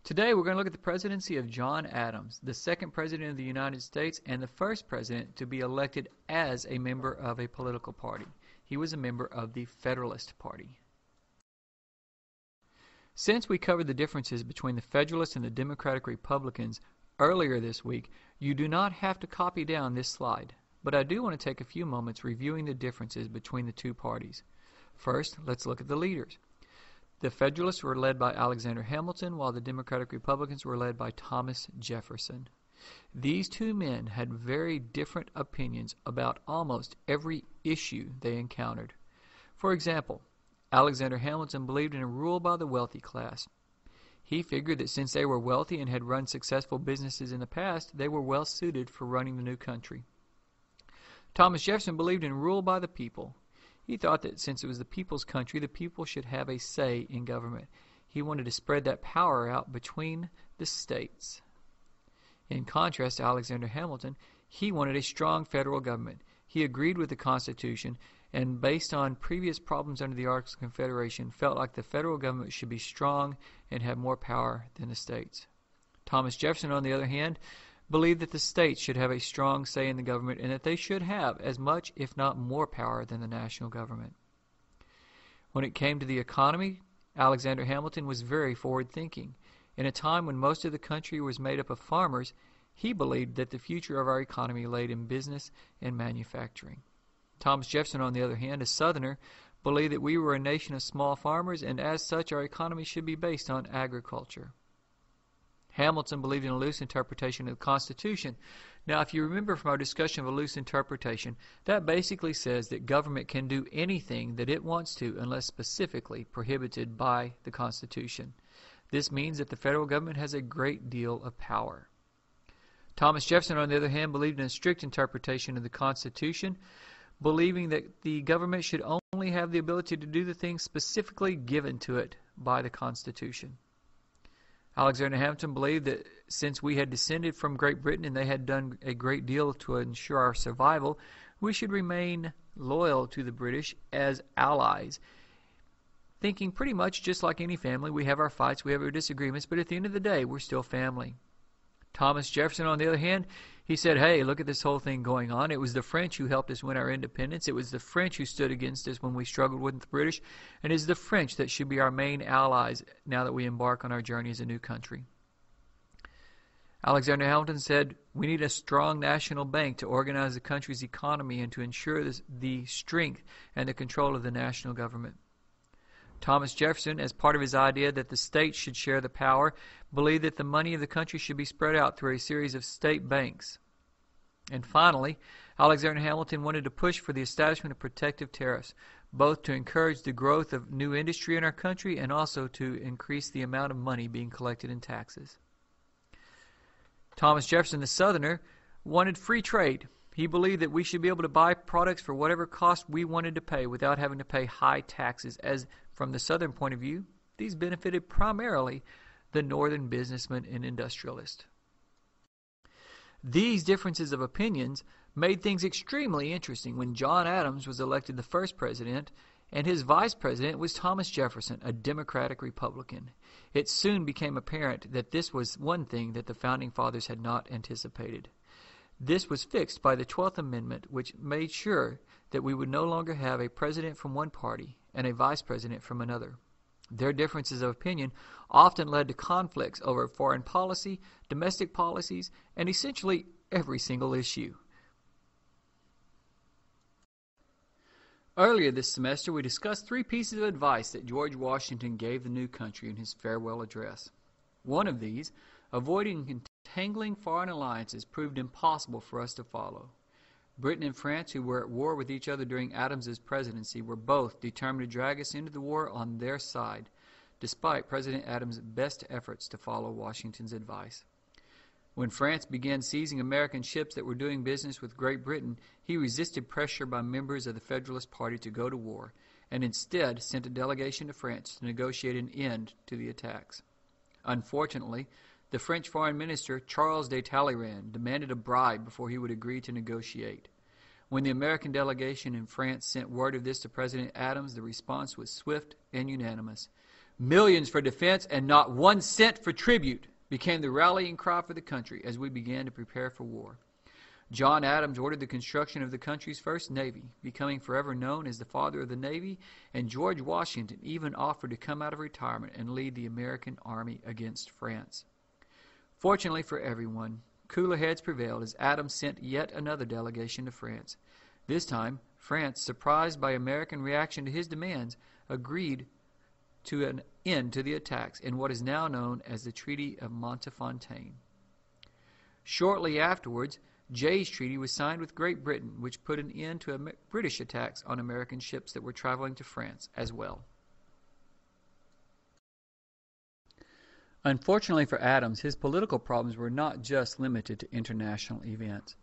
Today we're going to look at the presidency of John Adams, the second president of the United States and the first president to be elected as a member of a political party. He was a member of the Federalist Party. Since we covered the differences between the Federalists and the Democratic Republicans earlier this week, you do not have to copy down this slide, but I do want to take a few moments reviewing the differences between the two parties. First, let's look at the leaders. The Federalists were led by Alexander Hamilton, while the Democratic Republicans were led by Thomas Jefferson. These two men had very different opinions about almost every issue they encountered. For example, Alexander Hamilton believed in a rule by the wealthy class. He figured that since they were wealthy and had run successful businesses in the past, they were well suited for running the new country. Thomas Jefferson believed in rule by the people. He thought that since it was the people's country, the people should have a say in government. He wanted to spread that power out between the states. In contrast to Alexander Hamilton, he wanted a strong federal government. He agreed with the Constitution and, based on previous problems under the Articles of Confederation, felt like the federal government should be strong and have more power than the states. Thomas Jefferson, on the other hand, believed that the states should have a strong say in the government and that they should have as much, if not more, power than the national government. When it came to the economy, Alexander Hamilton was very forward-thinking. In a time when most of the country was made up of farmers, he believed that the future of our economy laid in business and manufacturing. Thomas Jefferson, on the other hand, a Southerner, believed that we were a nation of small farmers and as such our economy should be based on agriculture. Hamilton believed in a loose interpretation of the Constitution. Now, if you remember from our discussion of a loose interpretation, that basically says that government can do anything that it wants to unless specifically prohibited by the Constitution. This means that the federal government has a great deal of power. Thomas Jefferson, on the other hand, believed in a strict interpretation of the Constitution, believing that the government should only have the ability to do the things specifically given to it by the Constitution. Alexander Hamilton believed that since we had descended from Great Britain and they had done a great deal to ensure our survival, we should remain loyal to the British as allies. Thinking pretty much just like any family, we have our fights, we have our disagreements, but at the end of the day, we're still family. Thomas Jefferson, on the other hand, he said, hey, look at this whole thing going on. It was the French who helped us win our independence. It was the French who stood against us when we struggled with the British. And it is the French that should be our main allies now that we embark on our journey as a new country. Alexander Hamilton said, we need a strong national bank to organize the country's economy and to ensure the strength and the control of the national government. Thomas Jefferson, as part of his idea that the states should share the power, believed that the money of the country should be spread out through a series of state banks. And finally, Alexander Hamilton wanted to push for the establishment of protective tariffs, both to encourage the growth of new industry in our country and also to increase the amount of money being collected in taxes. Thomas Jefferson, the Southerner, wanted free trade. He believed that we should be able to buy products for whatever cost we wanted to pay without having to pay high taxes, as from the Southern point of view, these benefited primarily the Northern businessmen and industrialists. These differences of opinions made things extremely interesting when John Adams was elected the first president and his vice president was Thomas Jefferson, a Democratic Republican. It soon became apparent that this was one thing that the Founding Fathers had not anticipated. This was fixed by the 12th Amendment, which made sure that we would no longer have a president from one party and a vice president from another. Their differences of opinion often led to conflicts over foreign policy, domestic policies, and essentially every single issue. Earlier this semester, we discussed 3 pieces of advice that George Washington gave the new country in his farewell address. One of these, avoiding entangling foreign alliances, proved impossible for us to follow. Britain and France, who were at war with each other during Adams's presidency, were both determined to drag us into the war on their side, despite President Adams' best efforts to follow Washington's advice. When France began seizing American ships that were doing business with Great Britain, he resisted pressure by members of the Federalist Party to go to war, and instead sent a delegation to France to negotiate an end to the attacks. Unfortunately, the French Foreign Minister, Charles de Talleyrand, demanded a bribe before he would agree to negotiate. When the American delegation in France sent word of this to President Adams, the response was swift and unanimous. "Millions for defense and not 1 cent for tribute" became the rallying cry for the country as we began to prepare for war. John Adams ordered the construction of the country's first Navy, becoming forever known as the father of the Navy, and George Washington even offered to come out of retirement and lead the American army against France. Fortunately for everyone, cooler heads prevailed as Adams sent yet another delegation to France. This time, France, surprised by American reaction to his demands, agreed to an end to the attacks in what is now known as the Treaty of Montefontaine. Shortly afterwards, Jay's Treaty was signed with Great Britain, which put an end to British attacks on American ships that were traveling to France as well. Unfortunately for Adams, his political problems were not just limited to international events.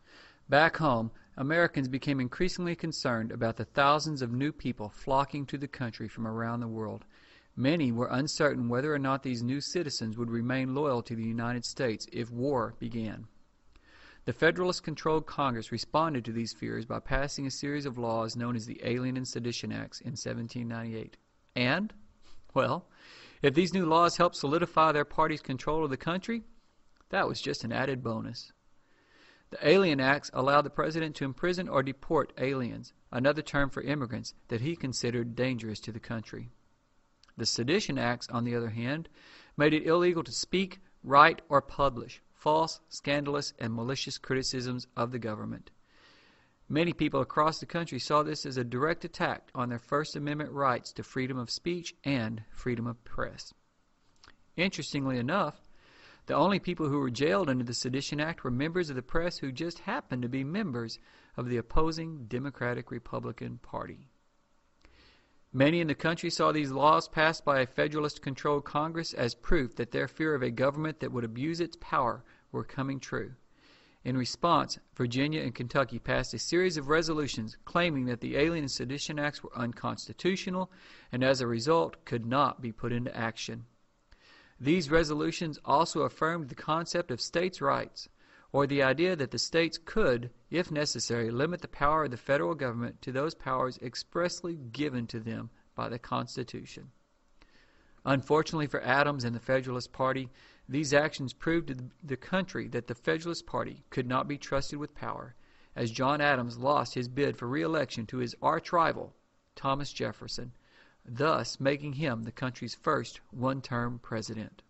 Back home, Americans became increasingly concerned about the thousands of new people flocking to the country from around the world. Many were uncertain whether or not these new citizens would remain loyal to the United States if war began. The Federalist-controlled Congress responded to these fears by passing a series of laws known as the Alien and Sedition Acts in 1798. And, well, if these new laws helped solidify their party's control of the country, that was just an added bonus. The Alien Acts allowed the president to imprison or deport aliens, another term for immigrants that he considered dangerous to the country. The Sedition Acts, on the other hand, made it illegal to speak, write, or publish false, scandalous, and malicious criticisms of the government. Many people across the country saw this as a direct attack on their First Amendment rights to freedom of speech and freedom of press. Interestingly enough, the only people who were jailed under the Sedition Act were members of the press who just happened to be members of the opposing Democratic-Republican Party. Many in the country saw these laws passed by a Federalist-controlled Congress as proof that their fear of a government that would abuse its power were coming true. In response, Virginia and Kentucky passed a series of resolutions claiming that the Alien and Sedition Acts were unconstitutional and as a result could not be put into action. These resolutions also affirmed the concept of states' rights, or the idea that the states could, if necessary, limit the power of the federal government to those powers expressly given to them by the Constitution. Unfortunately for Adams and the Federalist Party, these actions proved to the country that the Federalist Party could not be trusted with power, as John Adams lost his bid for re-election to his arch-rival, Thomas Jefferson, thus making him the country's first one-term president.